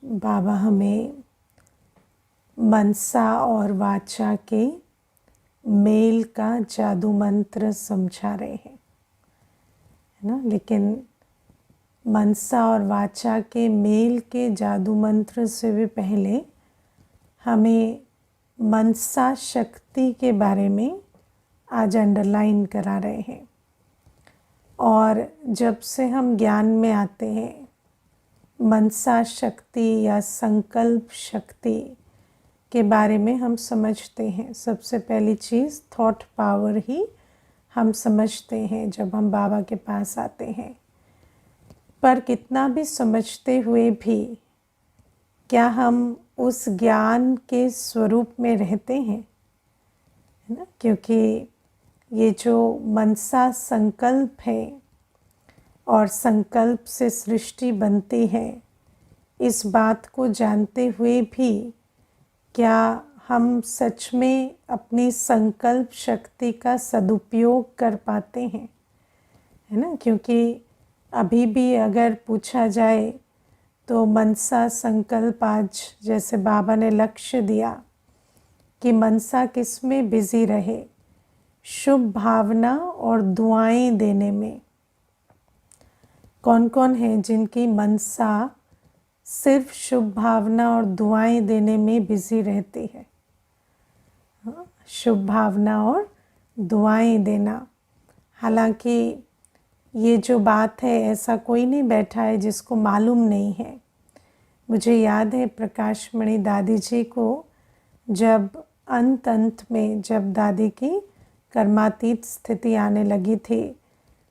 बाबा हमें मनसा और वाचा के मेल का जादू मंत्र समझा रहे हैं, है ना। लेकिन मनसा और वाचा के मेल के जादू मंत्र से भी पहले हमें मनसा शक्ति के बारे में आज अंडरलाइन करा रहे हैं। और जब से हम ज्ञान में आते हैं, मनसा शक्ति या संकल्प शक्ति के बारे में हम समझते हैं। सबसे पहली चीज़ थॉट पावर ही हम समझते हैं जब हम बाबा के पास आते हैं। पर कितना भी समझते हुए भी क्या हम उस ज्ञान के स्वरूप में रहते हैं, है ना। क्योंकि ये जो मनसा संकल्प है और संकल्प से सृष्टि बनती है, इस बात को जानते हुए भी क्या हम सच में अपनी संकल्प शक्ति का सदुपयोग कर पाते हैं, है ना। क्योंकि अभी भी अगर पूछा जाए तो मनसा संकल्प आज जैसे बाबा ने लक्ष्य दिया कि मनसा किस में बिजी रहे, शुभ भावना और दुआएं देने में। कौन कौन है जिनकी मनसा सिर्फ शुभ भावना और दुआएं देने में बिजी रहती है। शुभ भावना और दुआएं देना। हालांकि ये जो बात है, ऐसा कोई नहीं बैठा है जिसको मालूम नहीं है। मुझे याद है प्रकाश मणि दादी जी को जब अंत में जब दादी की कर्मातीत स्थिति आने लगी थी,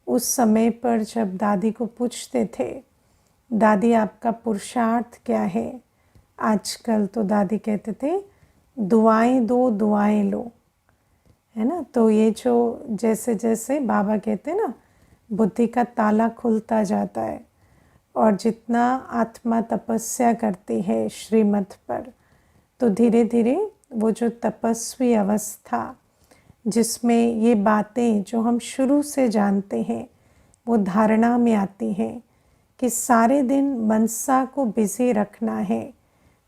उस समय पर जब दादी को पूछते थे, दादी आपका पुरुषार्थ क्या है, आजकल तो दादी कहते थे दुआएं दो दुआएं लो, है ना। तो ये जो जैसे जैसे बाबा कहते हैं ना, बुद्धि का ताला खुलता जाता है और जितना आत्मा तपस्या करती है श्रीमत पर, तो धीरे धीरे वो जो तपस्वी अवस्था जिसमें ये बातें जो हम शुरू से जानते हैं वो धारणा में आती हैं कि सारे दिन मनसा को बिजी रखना है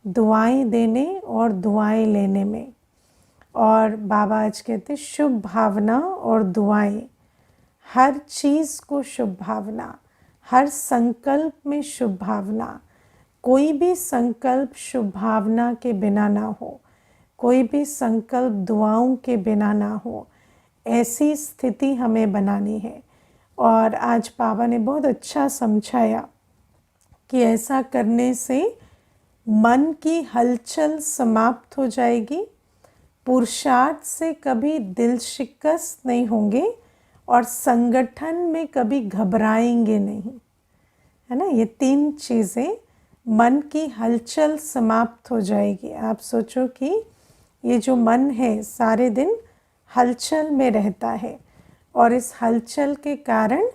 दुआएं देने और दुआएं लेने में। और बाबा आज कहते शुभ भावना और दुआएं, हर चीज़ को शुभ भावना, हर संकल्प में शुभ भावना। कोई भी संकल्प शुभ भावना के बिना ना हो, कोई भी संकल्प दुआओं के बिना ना हो, ऐसी स्थिति हमें बनानी है। और आज बाबा ने बहुत अच्छा समझाया कि ऐसा करने से मन की हलचल समाप्त हो जाएगी, पुरुषार्थ से कभी दिल शिकस्त नहीं होंगे और संगठन में कभी घबराएंगे नहीं, है ना। ये तीन चीज़ें, मन की हलचल समाप्त हो जाएगी। आप सोचो कि ये जो मन है सारे दिन हलचल में रहता है और इस हलचल के कारण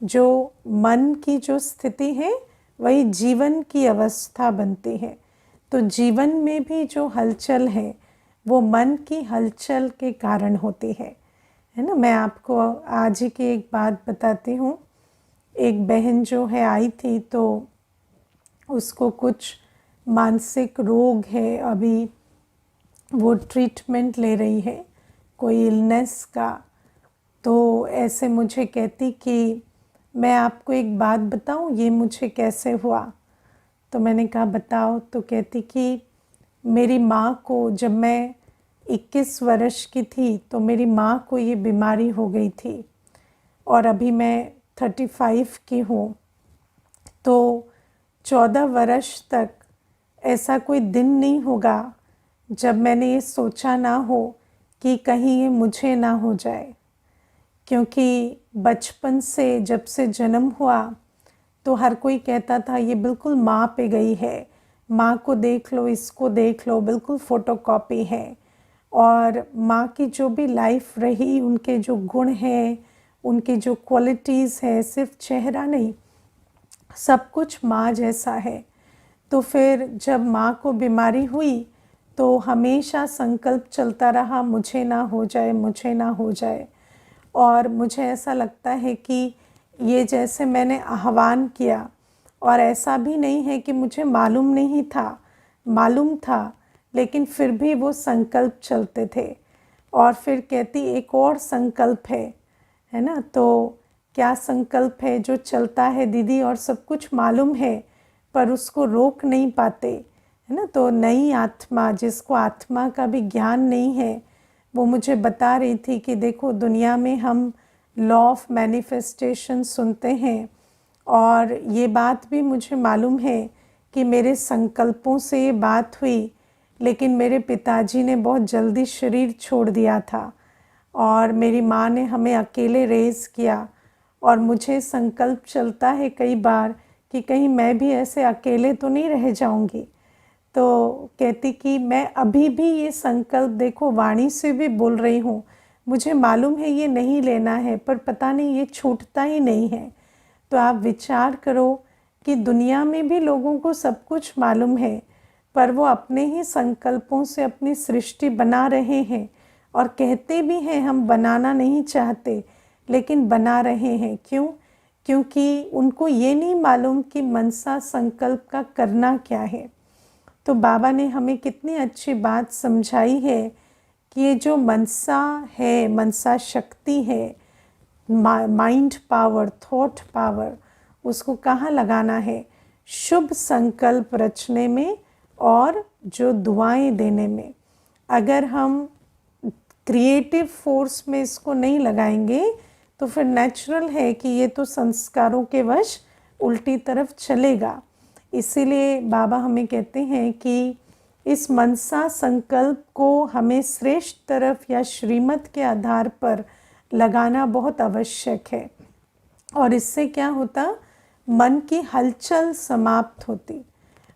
जो मन की जो स्थिति है वही जीवन की अवस्था बनती है। तो जीवन में भी जो हलचल है वो मन की हलचल के कारण होती है ना। मैं आपको आज ही की एक बात बताती हूँ। एक बहन जो है आई थी, तो उसको कुछ मानसिक रोग है, अभी वो ट्रीटमेंट ले रही है कोई इलनेस का। तो ऐसे मुझे कहती कि मैं आपको एक बात बताऊं, ये मुझे कैसे हुआ। तो मैंने कहा बताओ। तो कहती कि मेरी माँ को जब मैं 21 वर्ष की थी तो मेरी माँ को ये बीमारी हो गई थी और अभी मैं 35 की हूँ। तो 14 वर्ष तक ऐसा कोई दिन नहीं होगा जब मैंने ये सोचा ना हो कि कहीं ये मुझे ना हो जाए। क्योंकि बचपन से जब से जन्म हुआ तो हर कोई कहता था ये बिल्कुल माँ पे गई है, माँ को देख लो, इसको देख लो, बिल्कुल फ़ोटोकॉपी है। और माँ की जो भी लाइफ रही, उनके जो गुण हैं, उनकी जो क्वालिटीज़ है, सिर्फ चेहरा नहीं, सब कुछ माँ जैसा है। तो फिर जब माँ को बीमारी हुई तो हमेशा संकल्प चलता रहा मुझे ना हो जाए, मुझे ना हो जाए। और मुझे ऐसा लगता है कि ये जैसे मैंने आह्वान किया और ऐसा भी नहीं है कि मुझे मालूम नहीं था, मालूम था, लेकिन फिर भी वो संकल्प चलते थे। और फिर कहती एक और संकल्प है ना। तो क्या संकल्प है जो चलता है दीदी, और सब कुछ मालूम है पर उसको रोक नहीं पाते, है ना। तो नई आत्मा, जिसको आत्मा का भी ज्ञान नहीं है, वो मुझे बता रही थी कि देखो दुनिया में हम लॉ ऑफ मैनिफेस्टेशन सुनते हैं, और ये बात भी मुझे मालूम है कि मेरे संकल्पों से ये बात हुई, लेकिन मेरे पिताजी ने बहुत जल्दी शरीर छोड़ दिया था और मेरी माँ ने हमें अकेले रेज़ किया। और मुझे संकल्प चलता है कई बार कि कहीं मैं भी ऐसे अकेले तो नहीं रह जाऊंगी। तो कहती कि मैं अभी भी ये संकल्प देखो वाणी से भी बोल रही हूँ, मुझे मालूम है ये नहीं लेना है, पर पता नहीं ये छूटता ही नहीं है। तो आप विचार करो कि दुनिया में भी लोगों को सब कुछ मालूम है, पर वो अपने ही संकल्पों से अपनी सृष्टि बना रहे हैं, और कहते भी हैं हम बनाना नहीं चाहते, लेकिन बना रहे हैं। क्यों? क्योंकि उनको ये नहीं मालूम कि मनसा संकल्प का करना क्या है। तो बाबा ने हमें कितनी अच्छी बात समझाई है कि ये जो मनसा है, मनसा शक्ति है, माइंड पावर, थॉट पावर, उसको कहाँ लगाना है? शुभ संकल्प रचने में और जो दुआएं देने में। अगर हम क्रिएटिव फोर्स में इसको नहीं लगाएंगे तो फिर नेचुरल है कि ये तो संस्कारों के वश उल्टी तरफ चलेगा। इसीलिए बाबा हमें कहते हैं कि इस मनसा संकल्प को हमें श्रेष्ठ तरफ या श्रीमत के आधार पर लगाना बहुत आवश्यक है। और इससे क्या होता? मन की हलचल समाप्त होती,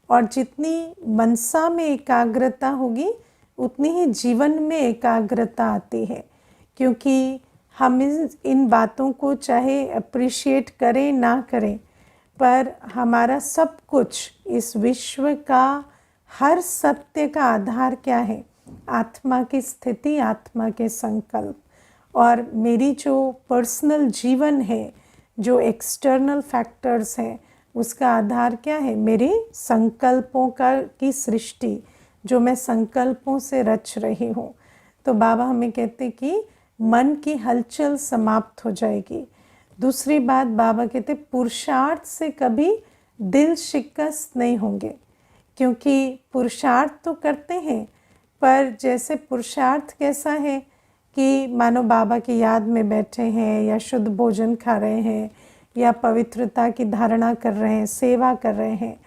और जितनी मनसा में एकाग्रता होगी उतनी ही जीवन में एकाग्रता आती है। क्योंकि हम इन बातों को चाहे अप्रिशिएट करें ना करें, पर हमारा सब कुछ, इस विश्व का हर सत्य का आधार क्या है? आत्मा की स्थिति, आत्मा के संकल्प। और मेरी जो पर्सनल जीवन है, जो एक्सटर्नल फैक्टर्स हैं, उसका आधार क्या है? मेरे संकल्पों की सृष्टि, जो मैं संकल्पों से रच रही हूँ। तो बाबा हमें कहते कि मन की हलचल समाप्त हो जाएगी। दूसरी बात बाबा कहते पुरुषार्थ से कभी दिल शिकस्त नहीं होंगे, क्योंकि पुरुषार्थ तो करते हैं, पर जैसे पुरुषार्थ कैसा है कि मानो बाबा की याद में बैठे हैं, या शुद्ध भोजन खा रहे हैं, या पवित्रता की धारणा कर रहे हैं, सेवा कर रहे हैं,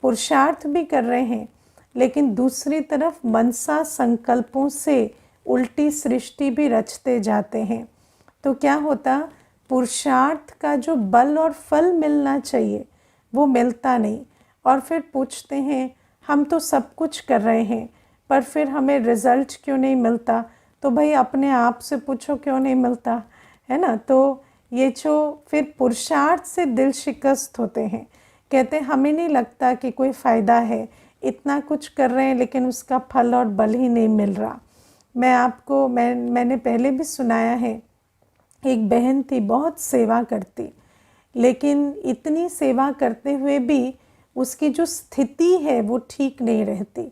पुरुषार्थ भी कर रहे हैं, लेकिन दूसरी तरफ मनसा संकल्पों से उल्टी सृष्टि भी रचते जाते हैं। तो क्या होता? पुरुषार्थ का जो बल और फल मिलना चाहिए वो मिलता नहीं, और फिर पूछते हैं हम तो सब कुछ कर रहे हैं पर फिर हमें रिजल्ट क्यों नहीं मिलता? तो भाई अपने आप से पूछो क्यों नहीं मिलता, है ना। तो ये जो फिर पुरुषार्थ से दिल शिकस्त होते हैं, कहते हमें नहीं लगता कि कोई फ़ायदा है, इतना कुछ कर रहे हैं लेकिन उसका फल और बल ही नहीं मिल रहा। मैंने पहले भी सुनाया है, एक बहन थी बहुत सेवा करती, लेकिन इतनी सेवा करते हुए भी उसकी जो स्थिति है वो ठीक नहीं रहती।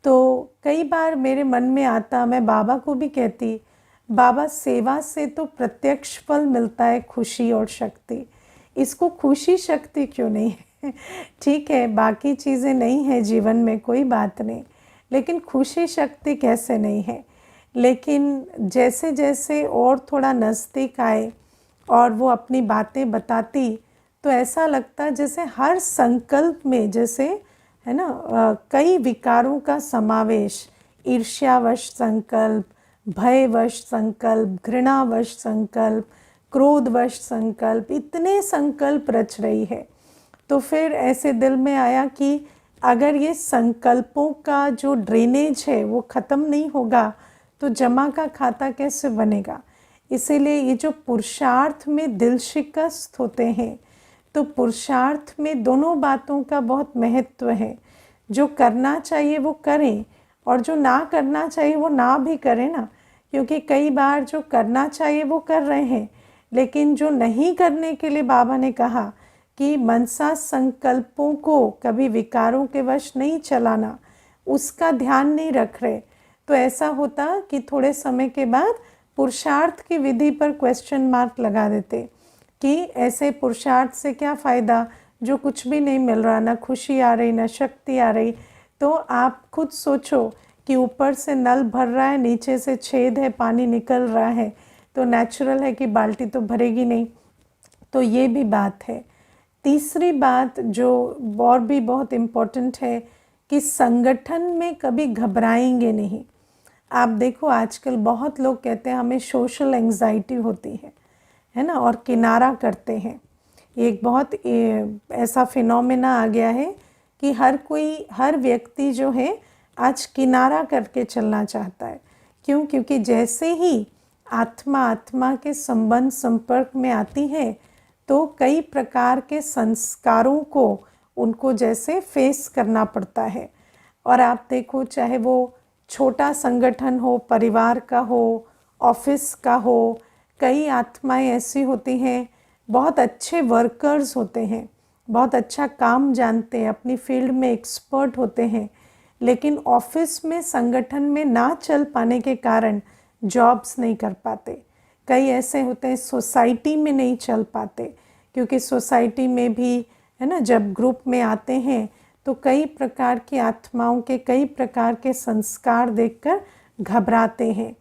तो कई बार मेरे मन में आता, मैं बाबा को भी कहती, बाबा सेवा से तो प्रत्यक्ष फल मिलता है, खुशी और शक्ति, इसको खुशी शक्ति क्यों नहीं है? ठीक है बाकी चीज़ें नहीं है जीवन में, कोई बात नहीं, लेकिन खुशी शक्ति कैसे नहीं है? लेकिन जैसे जैसे और थोड़ा नज़दीक आए और वो अपनी बातें बताती, तो ऐसा लगता जैसे हर संकल्प में, जैसे है ना कई विकारों का समावेश, ईर्ष्यावश संकल्प, भयवश संकल्प, घृणावश संकल्प, क्रोधवश संकल्प, इतने संकल्प रच रही है। तो फिर ऐसे दिल में आया कि अगर ये संकल्पों का जो ड्रेनेज है वो ख़त्म नहीं होगा तो जमा का खाता कैसे बनेगा? इसीलिए ये जो पुरुषार्थ में दिल शिकस्त होते हैं, तो पुरुषार्थ में दोनों बातों का बहुत महत्व है। जो करना चाहिए वो करें, और जो ना करना चाहिए वो ना भी करें ना, क्योंकि कई बार जो करना चाहिए वो कर रहे हैं, लेकिन जो नहीं करने के लिए बाबा ने कहा कि मनसा संकल्पों को कभी विकारों के वश नहीं चलाना, उसका ध्यान नहीं रख रहे, तो ऐसा होता कि थोड़े समय के बाद पुरुषार्थ की विधि पर क्वेश्चन मार्क लगा देते कि ऐसे पुरुषार्थ से क्या फ़ायदा जो कुछ भी नहीं मिल रहा, ना खुशी आ रही ना शक्ति आ रही। तो आप खुद सोचो कि ऊपर से नल भर रहा है, नीचे से छेद है, पानी निकल रहा है, तो नेचुरल है कि बाल्टी तो भरेगी नहीं। तो ये भी बात है। तीसरी बात जो और भी बहुत इम्पोर्टेंट है कि संगठन में कभी घबराएंगे नहीं। आप देखो आजकल बहुत लोग कहते हैं हमें सोशल एंग्जाइटी होती है ना, और किनारा करते हैं। एक बहुत ऐसा फिनोमेना आ गया है कि हर व्यक्ति जो है आज किनारा करके चलना चाहता है। क्यों? क्योंकि जैसे ही आत्मा के संबंध संपर्क में आती है तो कई प्रकार के संस्कारों को उनको जैसे फेस करना पड़ता है। और आप देखो चाहे वो छोटा संगठन हो, परिवार का हो, ऑफिस का हो, कई आत्माएं ऐसी होती हैं, बहुत अच्छे वर्कर्स होते हैं, बहुत अच्छा काम जानते हैं, अपनी फील्ड में एक्सपर्ट होते हैं, लेकिन ऑफिस में संगठन में ना चल पाने के कारण जॉब्स नहीं कर पाते। कई ऐसे होते हैं सोसाइटी में नहीं चल पाते, क्योंकि सोसाइटी में भी है ना, जब ग्रुप में आते हैं तो कई प्रकार की आत्माओं के कई प्रकार के संस्कार देखकर घबराते हैं।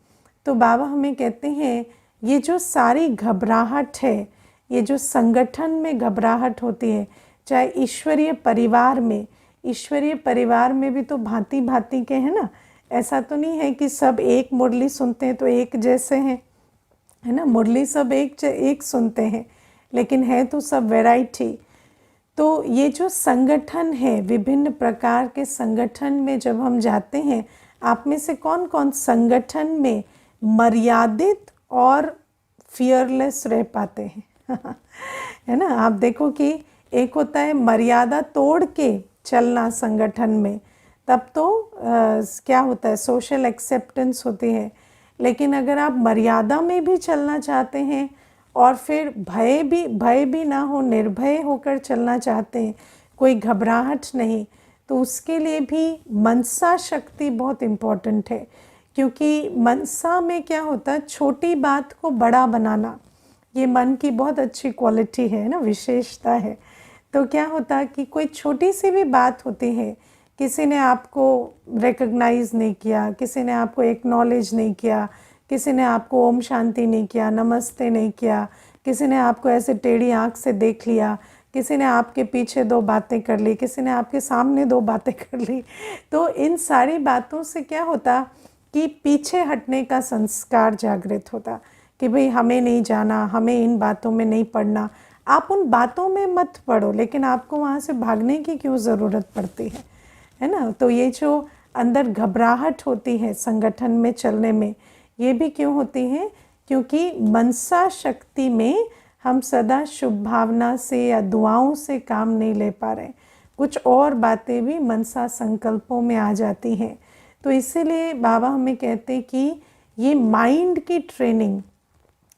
तो बाबा हमें कहते हैं ये जो सारी घबराहट है, ये जो संगठन में घबराहट होती है, चाहे ईश्वरीय परिवार में भी तो भांति भांति के हैं ना। ऐसा तो नहीं है कि सब एक मुरली सुनते हैं तो एक जैसे हैं, है ना। मुरली सब एक सुनते हैं, लेकिन है तो सब वैरायटी। तो ये जो संगठन है, विभिन्न प्रकार के संगठन में जब हम जाते हैं, आप में से कौन कौन संगठन में मर्यादित और फियरलेस रह पाते हैं है ना। आप देखो कि एक होता है मर्यादा तोड़ के चलना संगठन में, तब तो क्या होता है, सोशल एक्सेप्टेंस होती है। लेकिन अगर आप मर्यादा में भी चलना चाहते हैं और फिर भय भी ना हो, निर्भय होकर चलना चाहते हैं, कोई घबराहट नहीं, तो उसके लिए भी मनसा शक्ति बहुत इम्पोर्टेंट है। क्योंकि मनसा में क्या होता है, छोटी बात को बड़ा बनाना, ये मन की बहुत अच्छी क्वालिटी है ना, विशेषता है। तो क्या होता है कि कोई छोटी सी भी बात होती है, किसी ने आपको रिकग्नाइज़ नहीं किया, किसी ने आपको एक्नॉलेज नहीं किया, किसी ने आपको ओम शांति नहीं किया, नमस्ते नहीं किया, किसी ने आपको ऐसे टेढ़ी आंख से देख लिया, किसी ने आपके पीछे दो बातें कर ली, किसी ने आपके सामने दो बातें कर ली, तो इन सारी बातों से क्या होता कि पीछे हटने का संस्कार जागृत होता कि भाई हमें नहीं जाना, हमें इन बातों में नहीं पड़ना। आप उन बातों में मत पड़ो, लेकिन आपको वहाँ से भागने की क्यों ज़रूरत पड़ती है ना। तो ये जो अंदर घबराहट होती है संगठन में चलने में, ये भी क्यों होती है, क्योंकि मनसा शक्ति में हम सदा शुभ भावना से या दुआओं से काम नहीं ले पा रहे, कुछ और बातें भी मनसा संकल्पों में आ जाती हैं। तो इसीलिए बाबा हमें कहते कि ये माइंड की ट्रेनिंग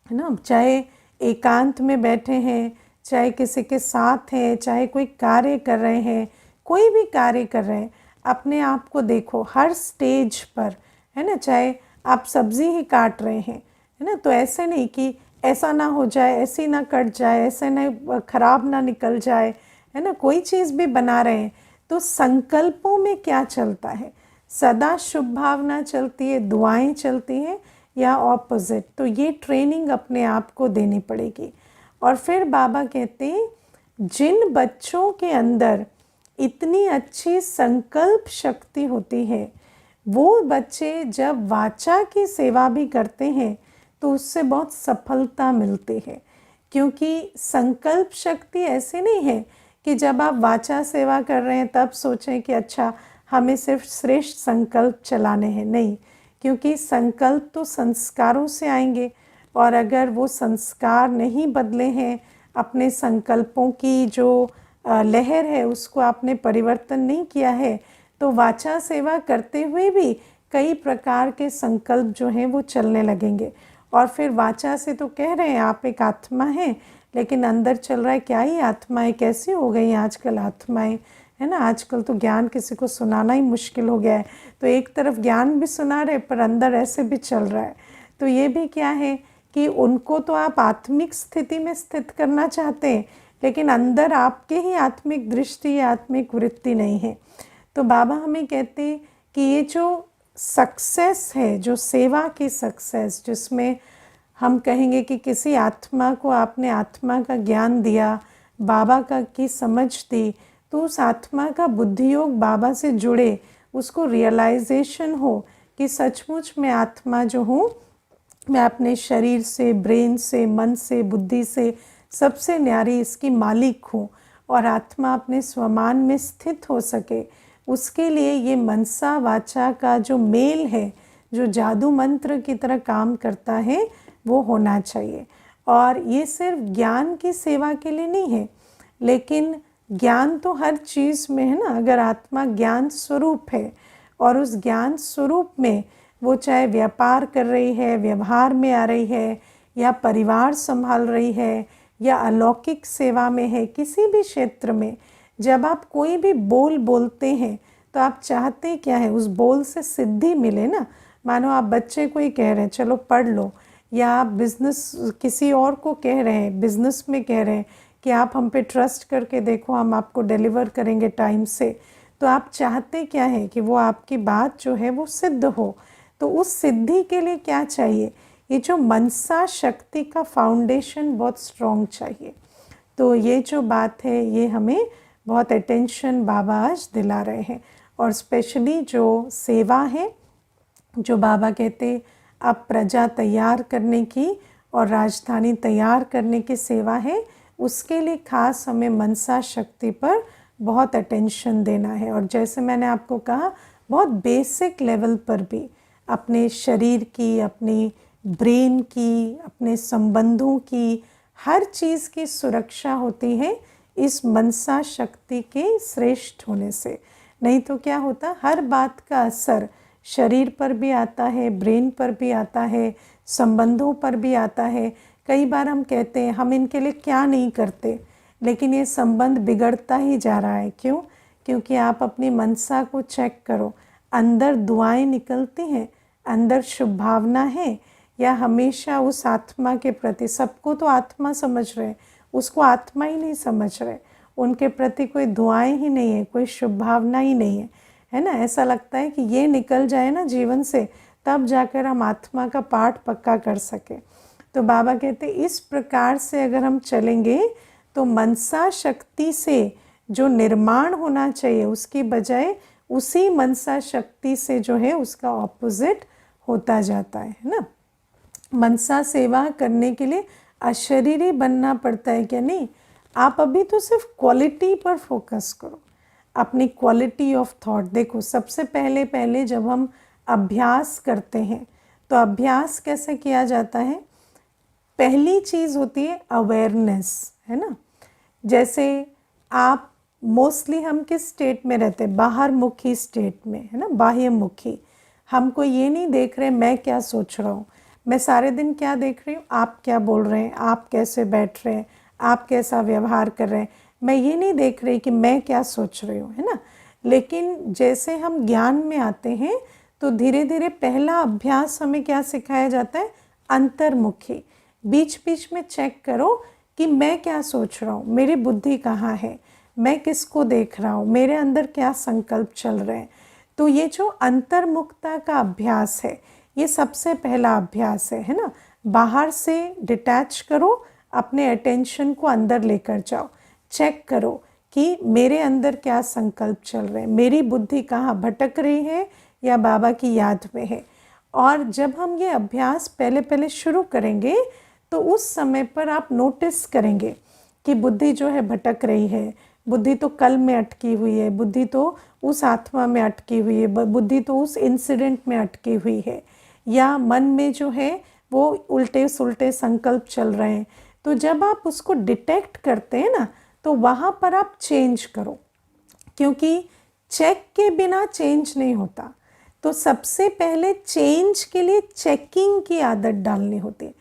है ना, चाहे एकांत में बैठे हैं, चाहे किसी के साथ हैं, चाहे कोई कार्य कर रहे हैं, कोई भी कार्य कर रहे हैं, अपने आप को देखो हर स्टेज पर, है ना। चाहे आप सब्जी ही काट रहे हैं, है ना, तो ऐसे नहीं कि ऐसा ना हो जाए, ऐसी ना कट जाए, ऐसे ना खराब ना निकल जाए, है ना। कोई चीज़ भी बना रहे हैं तो संकल्पों में क्या चलता है, सदा शुभ भावना चलती है, दुआएं चलती हैं या ऑपोजिट। तो ये ट्रेनिंग अपने आप को देनी पड़ेगी। और फिर बाबा कहते हैं जिन बच्चों के अंदर इतनी अच्छी संकल्प शक्ति होती है, वो बच्चे जब वाचा की सेवा भी करते हैं तो उससे बहुत सफलता मिलती है। क्योंकि संकल्प शक्ति ऐसे नहीं है कि जब आप वाचा सेवा कर रहे हैं तब सोचें कि अच्छा हमें सिर्फ श्रेष्ठ संकल्प चलाने हैं, नहीं। क्योंकि संकल्प तो संस्कारों से आएंगे, और अगर वो संस्कार नहीं बदले हैं, अपने संकल्पों की जो लहर है उसको आपने परिवर्तन नहीं किया है, तो वाचा सेवा करते हुए भी कई प्रकार के संकल्प जो हैं वो चलने लगेंगे। और फिर वाचा से तो कह रहे हैं आप एक आत्मा हैं, लेकिन अंदर चल रहा है क्या ही आत्माएं कैसी हो गई हैं आजकल आत्माएं, है ना। आजकल तो ज्ञान किसी को सुनाना ही मुश्किल हो गया है। तो एक तरफ ज्ञान भी सुना रहे पर अंदर ऐसे भी चल रहा है। तो ये भी क्या है कि उनको तो आप आत्मिक स्थिति में स्थित करना चाहते हैं, लेकिन अंदर आपके ही आत्मिक दृष्टि या आत्मिक वृत्ति नहीं है। तो बाबा हमें कहते हैं कि ये जो सक्सेस है, जो सेवा की सक्सेस, जिसमें हम कहेंगे कि किसी आत्मा को आपने आत्मा का ज्ञान दिया, बाबा का की समझ दी, तो उस आत्मा का बुद्धि योग बाबा से जुड़े, उसको रियलाइजेशन हो कि सचमुच मैं आत्मा जो हूँ, मैं अपने शरीर से, ब्रेन से, मन से, बुद्धि से सबसे न्यारी इसकी मालिक हूँ, और आत्मा अपने स्वमान में स्थित हो सके, उसके लिए ये मनसा वाचा का जो मेल है, जो जादू मंत्र की तरह काम करता है, वो होना चाहिए। और ये सिर्फ ज्ञान की सेवा के लिए नहीं है, लेकिन ज्ञान तो हर चीज़ में है ना। अगर आत्मा ज्ञान स्वरूप है और उस ज्ञान स्वरूप में वो चाहे व्यापार कर रही है, व्यवहार में आ रही है, या परिवार संभाल रही है, या अलौकिक सेवा में है, किसी भी क्षेत्र में जब आप कोई भी बोल बोलते हैं तो आप चाहते क्या है, उस बोल से सिद्धि मिले ना। मानो आप बच्चे को ही कह रहे हैं चलो पढ़ लो, या आप बिजनेस किसी और को कह रहे हैं, बिजनेस में कह रहे हैं कि आप हम पे ट्रस्ट करके देखो, हम आपको डिलीवर करेंगे टाइम से। तो आप चाहते क्या है कि वो आपकी बात जो है वो सिद्ध हो। तो उस सिद्धि के लिए क्या चाहिए, ये जो मनसा शक्ति का फाउंडेशन बहुत स्ट्रॉन्ग चाहिए। तो ये जो बात है ये हमें बहुत अटेंशन बाबा आज दिला रहे हैं। और स्पेशली जो सेवा है, जो बाबा कहते अब प्रजा तैयार करने की और राजधानी तैयार करने की सेवा है, उसके लिए खास हमें मनसा शक्ति पर बहुत अटेंशन देना है। और जैसे मैंने आपको कहा, बहुत बेसिक लेवल पर भी अपने शरीर की, अपनी ब्रेन की, अपने संबंधों की, हर चीज़ की सुरक्षा होती है इस मनसा शक्ति के श्रेष्ठ होने से। नहीं तो क्या होता, हर बात का असर शरीर पर भी आता है, ब्रेन पर भी आता है, संबंधों पर भी आता है। कई बार हम कहते हैं हम इनके लिए क्या नहीं करते, लेकिन ये संबंध बिगड़ता ही जा रहा है। क्यों? क्योंकि आप अपनी मनसा को चेक करो, अंदर दुआएं निकलती हैं, अंदर शुभ भावना है, या हमेशा उस आत्मा के प्रति, सबको तो आत्मा समझ रहे, उसको आत्मा ही नहीं समझ रहे, उनके प्रति कोई दुआएं ही नहीं है, कोई शुभ भावना ही नहीं है, है ना। ऐसा लगता है कि ये निकल जाए ना जीवन से, तब जाकर हम आत्मा का पाठ पक्का कर सके। तो बाबा कहते इस प्रकार से अगर हम चलेंगे तो मनसा शक्ति से जो निर्माण होना चाहिए, उसकी बजाय उसी मनसा शक्ति से जो है उसका ऑपोजिट होता जाता है ना। मनसा सेवा करने के लिए अशरीरी बनना पड़ता है क्या? नहीं, आप अभी तो सिर्फ क्वालिटी पर फोकस करो, अपनी क्वालिटी ऑफ थॉट देखो। सबसे पहले जब हम अभ्यास करते हैं तो अभ्यास कैसे किया जाता है? पहली चीज़ होती है अवेयरनेस, है ना। जैसे आप मोस्टली हम किस स्टेट में रहते हैं? बाहर मुखी स्टेट में, है ना, बाह्य मुखी। हमको ये नहीं देख रहे मैं क्या सोच रहा हूँ, मैं सारे दिन क्या देख रही हूँ, आप क्या बोल रहे हैं, आप कैसे बैठ रहे हैं, आप कैसा व्यवहार कर रहे हैं। मैं ये नहीं देख रही कि मैं क्या सोच रही हूँ, है ना। लेकिन जैसे हम ज्ञान में आते हैं तो धीरे धीरे पहला अभ्यास हमें क्या सिखाया जाता है? अंतर्मुखी। बीच बीच में चेक करो कि मैं क्या सोच रहा हूँ, मेरी बुद्धि कहाँ है, मैं किसको देख रहा हूँ, मेरे अंदर क्या संकल्प चल रहे हैं। तो ये जो अंतर्मुखता का अभ्यास है, ये सबसे पहला अभ्यास है ना। बाहर से डिटैच करो, अपने अटेंशन को अंदर लेकर जाओ, चेक करो कि मेरे अंदर क्या संकल्प चल रहे हैं, मेरी बुद्धि कहाँ भटक रही है या बाबा की याद में है। और जब हम ये अभ्यास पहले शुरू करेंगे तो उस समय पर आप नोटिस करेंगे कि बुद्धि जो है भटक रही है, बुद्धि तो कल में अटकी हुई है, बुद्धि तो उस आत्मा में अटकी हुई है, बुद्धि तो उस इंसिडेंट में अटकी हुई है, या मन में जो है वो उल्टे सुल्टे संकल्प चल रहे हैं। तो जब आप उसको डिटेक्ट करते हैं ना, तो वहाँ पर आप चेंज करो, क्योंकि चेक के बिना चेंज नहीं होता। तो सबसे पहले चेंज के लिए चेकिंग की आदत डालनी होती है।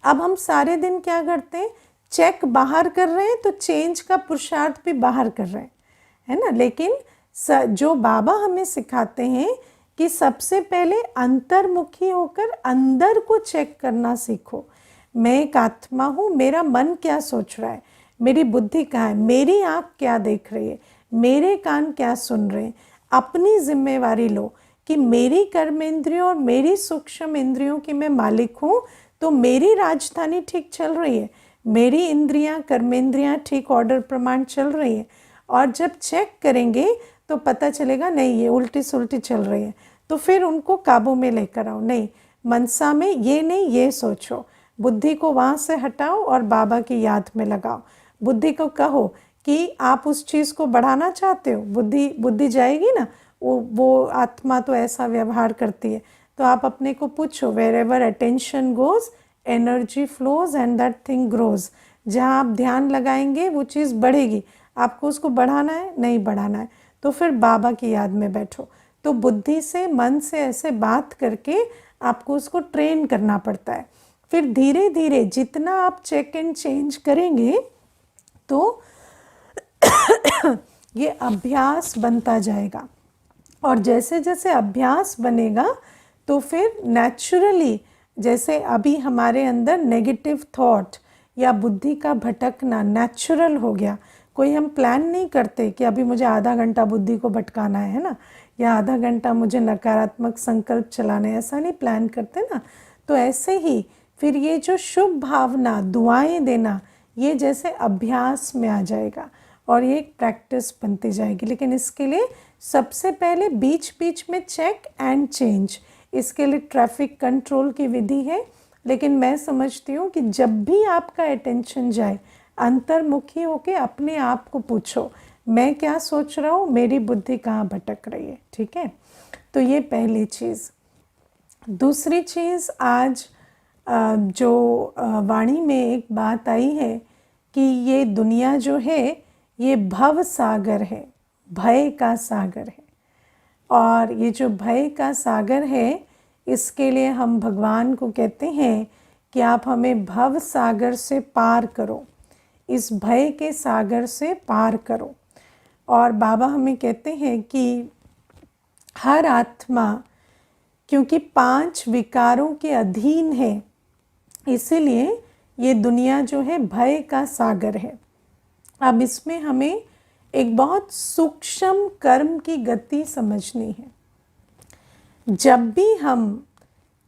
अब हम सारे दिन क्या करते हैं? चेक बाहर कर रहे हैं तो चेंज का पुरुषार्थ भी बाहर कर रहे हैं, है ना। लेकिन जो बाबा हमें सिखाते हैं कि सबसे पहले अंतर्मुखी होकर अंदर को चेक करना सीखो। मैं एक आत्मा हूँ, मेरा मन क्या सोच रहा है, मेरी बुद्धि कहाँ है, मेरी आँख क्या देख रही है, मेरे कान क्या सुन रहे हैं। अपनी जिम्मेवारी लो कि मेरी कर्मेंद्रियों और मेरी सूक्ष्म इंद्रियों की मैं मालिक हूँ, तो मेरी राजधानी ठीक चल रही है, मेरी इंद्रियां कर्मेंद्रियां ठीक ऑर्डर प्रमाण चल रही है। और जब चेक करेंगे तो पता चलेगा नहीं ये उल्टी सुल्टी चल रही है, तो फिर उनको काबू में लेकर आओ। नहीं, मनसा में ये नहीं, ये सोचो, बुद्धि को वहाँ से हटाओ और बाबा की याद में लगाओ। बुद्धि को कहो कि आप उस चीज़ को बढ़ाना चाहते हो, बुद्धि जाएगी ना, वो आत्मा तो ऐसा व्यवहार करती है। तो आप अपने को पूछो, wherever attention goes energy flows and that thing grows. जहाँ आप ध्यान लगाएंगे वो चीज़ बढ़ेगी। आपको उसको बढ़ाना है, नहीं बढ़ाना है, तो फिर बाबा की याद में बैठो। तो बुद्धि से, मन से ऐसे बात करके आपको उसको ट्रेन करना पड़ता है। फिर धीरे धीरे जितना आप चेक एंड चेंज करेंगे तो ये अभ्यास बनता जाएगा। और जैसे जैसे अभ्यास बनेगा तो फिर नेचुरली, जैसे अभी हमारे अंदर नेगेटिव थॉट या बुद्धि का भटकना नेचुरल हो गया। कोई हम प्लान नहीं करते कि अभी मुझे आधा घंटा बुद्धि को भटकाना है ना, या आधा घंटा मुझे नकारात्मक संकल्प चलाना है, ऐसा नहीं प्लान करते ना। तो ऐसे ही फिर ये जो शुभ भावना, दुआएं देना, ये जैसे अभ्यास में आ जाएगा और ये एक प्रैक्टिस बनती जाएगी। लेकिन इसके लिए सबसे पहले बीच बीच में चेक एंड चेंज, इसके लिए ट्रैफिक कंट्रोल की विधि है। लेकिन मैं समझती हूँ कि जब भी आपका अटेंशन जाए, अंतर्मुखी होके अपने आप को पूछो, मैं क्या सोच रहा हूँ, मेरी बुद्धि कहाँ भटक रही है। ठीक है, तो ये पहली चीज़। दूसरी चीज़, आज जो वाणी में एक बात आई है कि ये दुनिया जो है ये भव सागर है, भय का सागर है। और ये जो भय का सागर है, इसके लिए हम भगवान को कहते हैं कि आप हमें भव सागर से पार करो, इस भय के सागर से पार करो। और बाबा हमें कहते हैं कि हर आत्मा, क्योंकि 5 विकारों के अधीन है, इसीलिए ये दुनिया जो है भय का सागर है। अब इसमें हमें एक बहुत सूक्ष्म कर्म की गति समझनी है। जब भी हम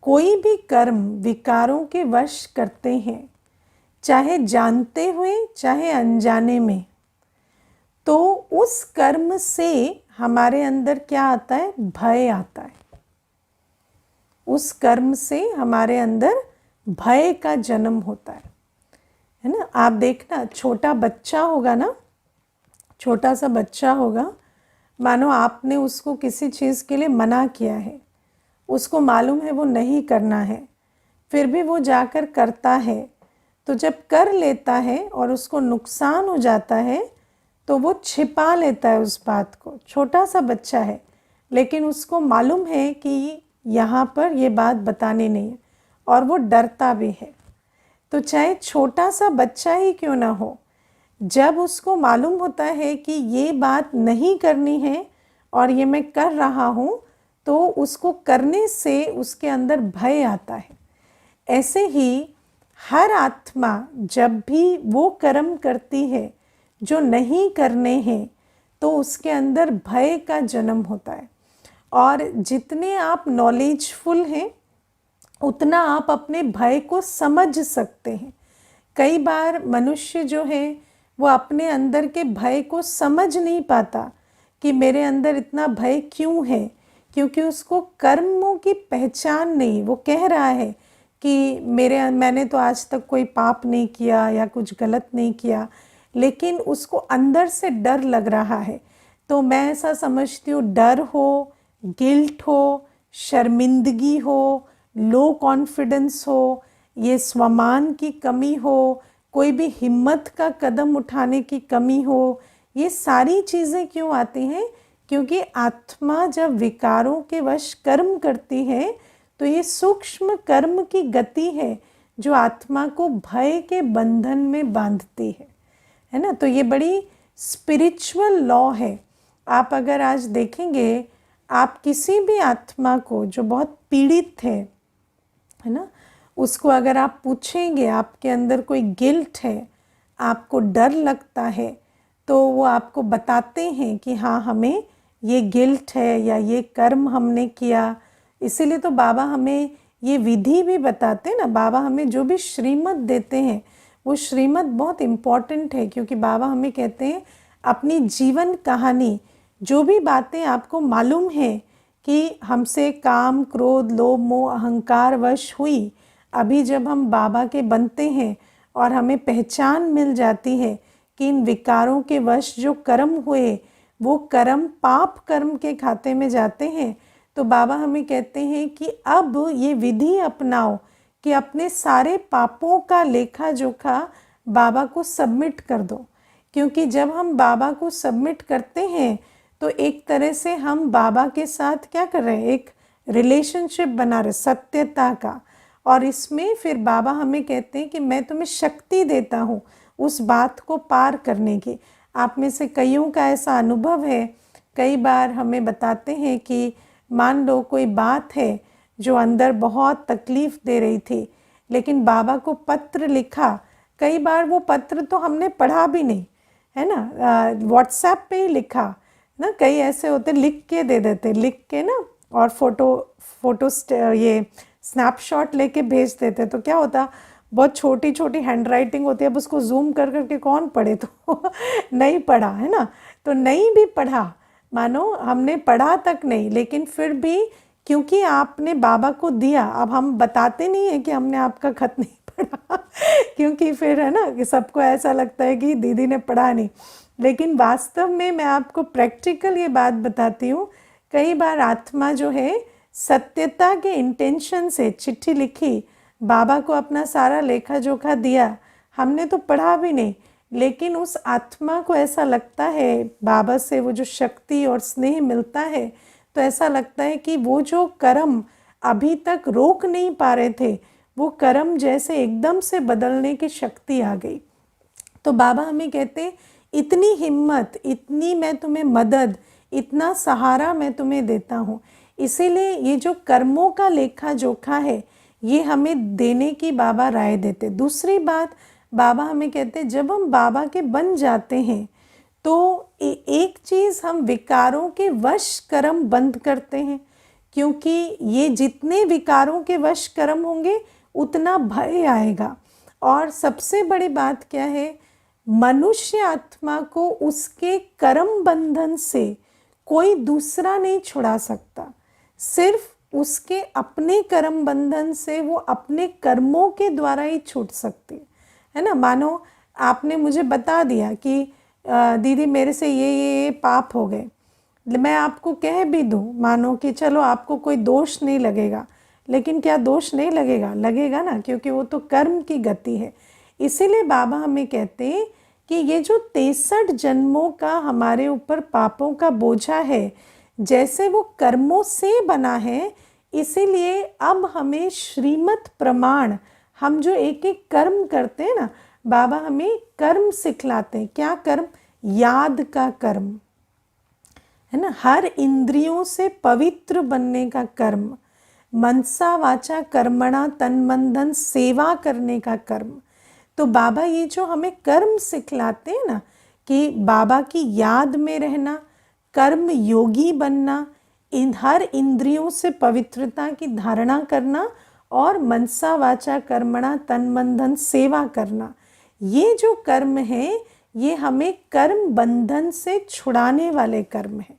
कोई भी कर्म विकारों के वश करते हैं, चाहे जानते हुए चाहे अनजाने में, तो उस कर्म से हमारे अंदर क्या आता है, भय आता है। उस कर्म से हमारे अंदर भय का जन्म होता है ना। आप देखना, छोटा बच्चा होगा ना, छोटा सा बच्चा होगा, मानो आपने उसको किसी चीज़ के लिए मना किया है, उसको मालूम है वो नहीं करना है, फिर भी वो जाकर करता है। तो जब कर लेता है और उसको नुकसान हो जाता है तो वो छिपा लेता है उस बात को। छोटा सा बच्चा है, लेकिन उसको मालूम है कि यहाँ पर ये बात बतानी नहीं है, और वो डरता भी है। तो चाहे छोटा सा बच्चा ही क्यों ना हो, जब उसको मालूम होता है कि ये बात नहीं करनी है और ये मैं कर रहा हूँ, तो उसको करने से उसके अंदर भय आता है। ऐसे ही हर आत्मा जब भी वो कर्म करती है जो नहीं करने हैं, तो उसके अंदर भय का जन्म होता है। और जितने आप नॉलेजफुल हैं, उतना आप अपने भय को समझ सकते हैं। कई बार मनुष्य जो है वो अपने अंदर के भय को समझ नहीं पाता कि मेरे अंदर इतना भय क्यों है, क्योंकि उसको कर्मों की पहचान नहीं। वो कह रहा है कि मैंने तो आज तक कोई पाप नहीं किया या कुछ गलत नहीं किया, लेकिन उसको अंदर से डर लग रहा है। तो मैं ऐसा समझती हूँ, डर हो, गिल्ट हो, शर्मिंदगी हो, लो कॉन्फिडेंस हो, ये स्वमान की कमी हो, कोई भी हिम्मत का कदम उठाने की कमी हो, ये सारी चीज़ें क्यों आती हैं? क्योंकि आत्मा जब विकारों के वश कर्म करती है तो ये सूक्ष्म कर्म की गति है जो आत्मा को भय के बंधन में बांधती है ना। तो ये बड़ी स्पिरिचुअल लॉ है। आप अगर आज देखेंगे, आप किसी भी आत्मा को जो बहुत पीड़ित है ना, उसको अगर आप पूछेंगे, आपके अंदर कोई गिल्ट है, आपको डर लगता है, तो वो आपको बताते हैं कि हाँ, हमें ये गिल्ट है या ये कर्म हमने किया। इसीलिए तो बाबा हमें ये विधि भी बताते हैं ना। बाबा हमें जो भी श्रीमत देते हैं, वो श्रीमत बहुत इम्पॉर्टेंट है, क्योंकि बाबा हमें कहते हैं अपनी जीवन कहानी, जो भी बातें आपको मालूम है कि हमसे काम, क्रोध, लोभ, मोह, अहंकार वश हुई, अभी जब हम बाबा के बनते हैं और हमें पहचान मिल जाती है कि इन विकारों के वश जो कर्म हुए, वो कर्म पाप कर्म के खाते में जाते हैं, तो बाबा हमें कहते हैं कि अब ये विधि अपनाओ कि अपने सारे पापों का लेखा जोखा बाबा को सबमिट कर दो। क्योंकि जब हम बाबा को सबमिट करते हैं तो एक तरह से हम बाबा के साथ क्या कर रहे हैं, एक रिलेशनशिप बना रहे, सत्यता का। और इसमें फिर बाबा हमें कहते हैं कि मैं तुम्हें शक्ति देता हूँ उस बात को पार करने की। आप में से कईयों का ऐसा अनुभव है, कई बार हमें बताते हैं कि मान लो कोई बात है जो अंदर बहुत तकलीफ़ दे रही थी, लेकिन बाबा को पत्र लिखा, कई बार वो पत्र तो हमने पढ़ा भी नहीं, है ना, व्हाट्सएप पे ही लिखा ना। कई ऐसे होते लिख के दे देते, लिख के ना, और फोटो ये स्नैपशॉट लेके भेज देते। तो क्या होता, बहुत छोटी छोटी हैंड राइटिंग होती है, अब उसको जूम कर करके कौन पढ़े, तो नहीं पढ़ा, है ना। तो नहीं भी पढ़ा, मानो हमने पढ़ा तक नहीं, लेकिन फिर भी क्योंकि आपने बाबा को दिया, अब हम बताते नहीं है कि हमने आपका खत नहीं पढ़ा क्योंकि फिर है ना कि सबको ऐसा लगता है कि दीदी ने पढ़ा नहीं। लेकिन वास्तव में मैं आपको प्रैक्टिकल ये बात बताती हूँ, कई बार आत्मा जो है सत्यता के इंटेंशन से चिट्ठी लिखी, बाबा को अपना सारा लेखा जोखा दिया, हमने तो पढ़ा भी नहीं, लेकिन उस आत्मा को ऐसा लगता है बाबा से वो जो शक्ति और स्नेह मिलता है, तो ऐसा लगता है कि वो जो कर्म अभी तक रोक नहीं पा रहे थे, वो कर्म जैसे एकदम से बदलने की शक्ति आ गई। तो बाबा हमें कहते हैं इतनी हिम्मत, इतनी मैं तुम्हें मदद, इतना सहारा मैं तुम्हें देता हूँ। इसीलिए ये जो कर्मों का लेखा जोखा है, ये हमें देने की बाबा राय देते। दूसरी बात, बाबा हमें कहते हैं जब हम बाबा के बन जाते हैं तो एक चीज़, हम विकारों के वश कर्म बंद करते हैं, क्योंकि ये जितने विकारों के वश कर्म होंगे उतना भय आएगा। और सबसे बड़ी बात क्या है, मनुष्य आत्मा को उसके कर्म बंधन से कोई दूसरा नहीं छुड़ा सकता, सिर्फ उसके अपने कर्म बंधन से वो अपने कर्मों के द्वारा ही छूट सकती है ना। मानो आपने मुझे बता दिया कि दीदी मेरे से ये पाप हो गए, मैं आपको कह भी दूँ, मानो कि चलो आपको कोई दोष नहीं लगेगा, लेकिन क्या दोष नहीं लगेगा? लगेगा ना, क्योंकि वो तो कर्म की गति है। इसीलिए बाबा हमें कहते हैं कि ये जो 63 जन्मों का हमारे ऊपर पापों का बोझा है, जैसे वो कर्मों से बना है, इसीलिए अब हमें श्रीमत प्रमाण, हम जो एक एक कर्म करते हैं ना, बाबा हमें कर्म सिखलाते हैं। क्या कर्म? याद का कर्म, है ना, हर इंद्रियों से पवित्र बनने का कर्म, मनसा वाचा कर्मणा तन मन धन सेवा करने का कर्म। तो बाबा ये जो हमें कर्म सिखलाते हैं ना, कि बाबा की याद में रहना, कर्म योगी बनना, इन हर इंद्रियों से पवित्रता की धारणा करना, और मनसा वाचा कर्मणा तन मन धन सेवा करना, ये जो कर्म है ये हमें कर्म बंधन से छुड़ाने वाले कर्म हैं।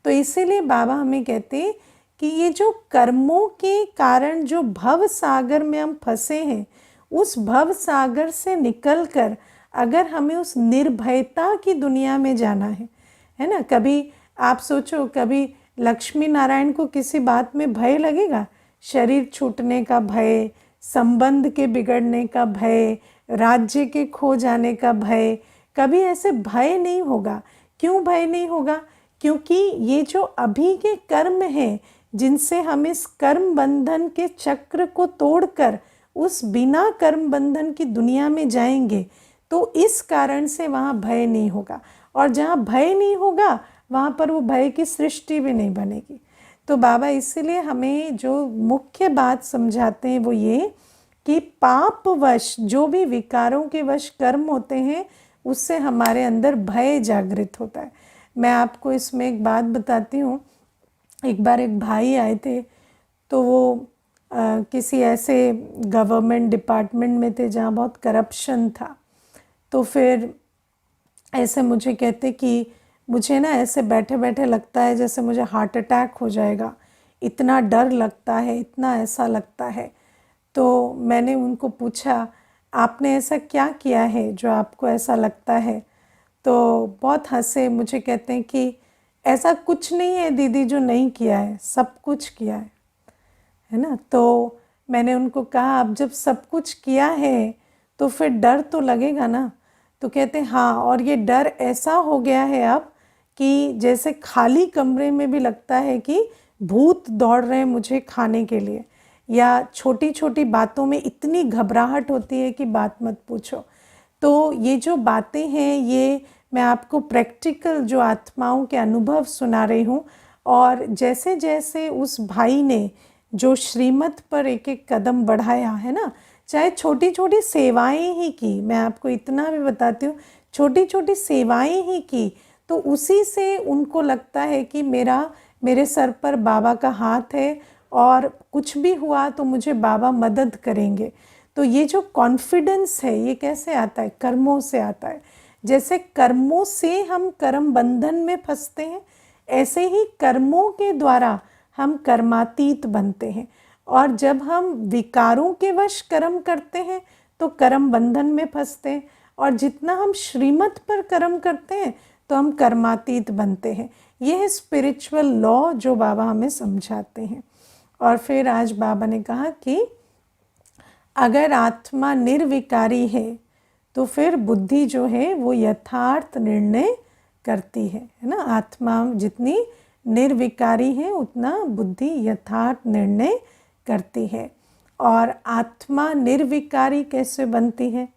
तो इसीलिए बाबा हमें कहते हैं कि ये जो कर्मों के कारण जो भव सागर में हम फंसे हैं, उस भव सागर से निकलकर अगर हमें उस निर्भयता की दुनिया में जाना है ना। कभी आप सोचो, कभी लक्ष्मी नारायण को किसी बात में भय लगेगा? शरीर छूटने का भय, संबंध के बिगड़ने का भय, राज्य के खो जाने का भय, कभी ऐसे भय नहीं होगा। क्यों भय नहीं होगा? क्योंकि ये जो अभी के कर्म हैं, जिनसे हम इस कर्म बंधन के चक्र को तोड़कर उस बिना कर्म बंधन की दुनिया में जाएंगे तो इस कारण से वहाँ भय नहीं होगा, और जहाँ भय नहीं होगा वहाँ पर वो भय की सृष्टि भी नहीं बनेगी। तो बाबा इसीलिए हमें जो मुख्य बात समझाते हैं वो ये कि पापवश जो भी विकारों के वश कर्म होते हैं उससे हमारे अंदर भय जागृत होता है। मैं आपको इसमें एक बात बताती हूँ। एक बार एक भाई आए थे, तो वो किसी ऐसे गवर्नमेंट डिपार्टमेंट में थे जहाँ बहुत करप्शन था। तो फिर ऐसे मुझे कहते कि मुझे ना ऐसे बैठे बैठे लगता है जैसे मुझे हार्ट अटैक हो जाएगा, इतना डर लगता है, इतना ऐसा लगता है। तो मैंने उनको पूछा, आपने ऐसा क्या किया है जो आपको ऐसा लगता है? तो बहुत हंसे, मुझे कहते हैं कि ऐसा कुछ नहीं है दीदी जो नहीं किया है, सब कुछ किया है ना। तो मैंने उनको कहा, अब जब सब कुछ किया है तो फिर डर तो लगेगा ना। तो कहते हैं हाँ, और ये डर ऐसा हो गया है अब कि जैसे खाली कमरे में भी लगता है कि भूत दौड़ रहे हैं मुझे खाने के लिए, या छोटी छोटी बातों में इतनी घबराहट होती है कि बात मत पूछो। तो ये जो बातें हैं ये मैं आपको प्रैक्टिकल जो आत्माओं के अनुभव सुना रही हूँ। और जैसे जैसे उस भाई ने जो श्रीमत पर एक एक कदम बढ़ाया है ना, चाहे छोटी छोटी सेवाएं ही की, मैं आपको इतना भी बताती हूँ, छोटी छोटी सेवाएं ही की, तो उसी से उनको लगता है कि मेरे सर पर बाबा का हाथ है और कुछ भी हुआ तो मुझे बाबा मदद करेंगे। तो ये जो कॉन्फिडेंस है ये कैसे आता है? कर्मों से आता है। जैसे कर्मों से हम कर्म बंधन में फंसते हैं, ऐसे ही कर्मों के द्वारा हम कर्मातीत बनते हैं। और जब हम विकारों के वश कर्म करते हैं तो कर्म बंधन में फंसते हैं, और जितना हम श्रीमत पर कर्म करते हैं तो हम कर्मातीत बनते हैं। यह है स्पिरिचुअल लॉ जो बाबा हमें समझाते हैं। और फिर आज बाबा ने कहा कि अगर आत्मा निर्विकारी है तो फिर बुद्धि जो है वो यथार्थ निर्णय करती है ना। आत्मा जितनी निर्विकारी है उतना बुद्धि यथार्थ निर्णय करती है। और आत्मा निर्विकारी कैसे बनती है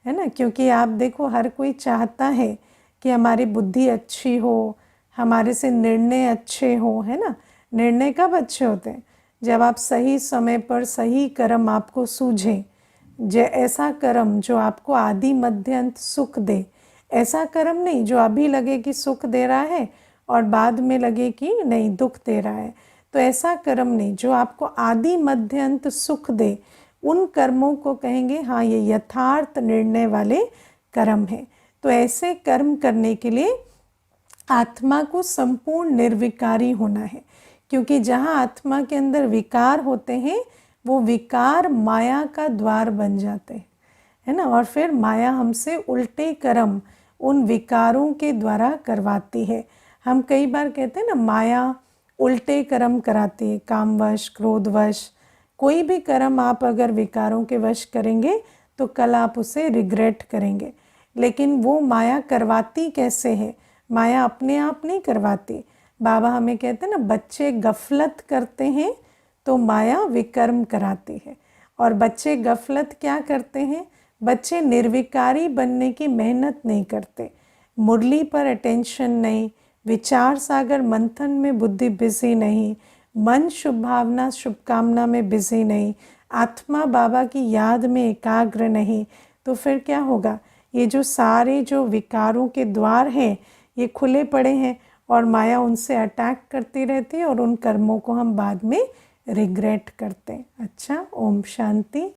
ना? क्योंकि आप देखो, हर कोई चाहता है कि हमारी बुद्धि अच्छी हो, हमारे से निर्णय अच्छे हो, है ना। निर्णय कब अच्छे होते हैं? जब आप सही समय पर सही कर्म आपको सूझे, ऐसा कर्म जो आपको आदि मध्य अंत सुख दे। ऐसा कर्म नहीं जो अभी लगे कि सुख दे रहा है और बाद में लगे कि नहीं दुख दे रहा है। तो ऐसा कर्म नहीं, जो आपको आदि मध्य अंत सुख दे, उन कर्मों को कहेंगे हाँ ये यथार्थ निर्णय वाले कर्म है। तो ऐसे कर्म करने के लिए आत्मा को संपूर्ण निर्विकारी होना है, क्योंकि जहाँ आत्मा के अंदर विकार होते हैं वो विकार माया का द्वार बन जाते हैं, है ना। और फिर माया हमसे उल्टे कर्म उन विकारों के द्वारा करवाती है। हम कई बार कहते हैं ना, माया उल्टे कर्म कराती है, कामवश, क्रोधवश। कोई भी कर्म आप अगर विकारों के वश करेंगे तो कल आप उसे रिग्रेट करेंगे। लेकिन वो माया करवाती कैसे है? माया अपने आप नहीं करवाती। बाबा हमें कहते हैं ना, बच्चे गफलत करते हैं तो माया विकर्म कराती है। और बच्चे गफलत क्या करते हैं? बच्चे निर्विकारी बनने की मेहनत नहीं करते, मुरली पर अटेंशन नहीं, विचार सागर मंथन में बुद्धि बिजी नहीं, मन शुभ भावना शुभकामना में बिजी नहीं, आत्मा बाबा की याद में एकाग्र नहीं। तो फिर क्या होगा? ये जो सारे जो विकारों के द्वार हैं ये खुले पड़े हैं और माया उनसे अटैक करती रहती है और उन कर्मों को हम बाद में रिग्रेट करते हैं। अच्छा, ओम शांति।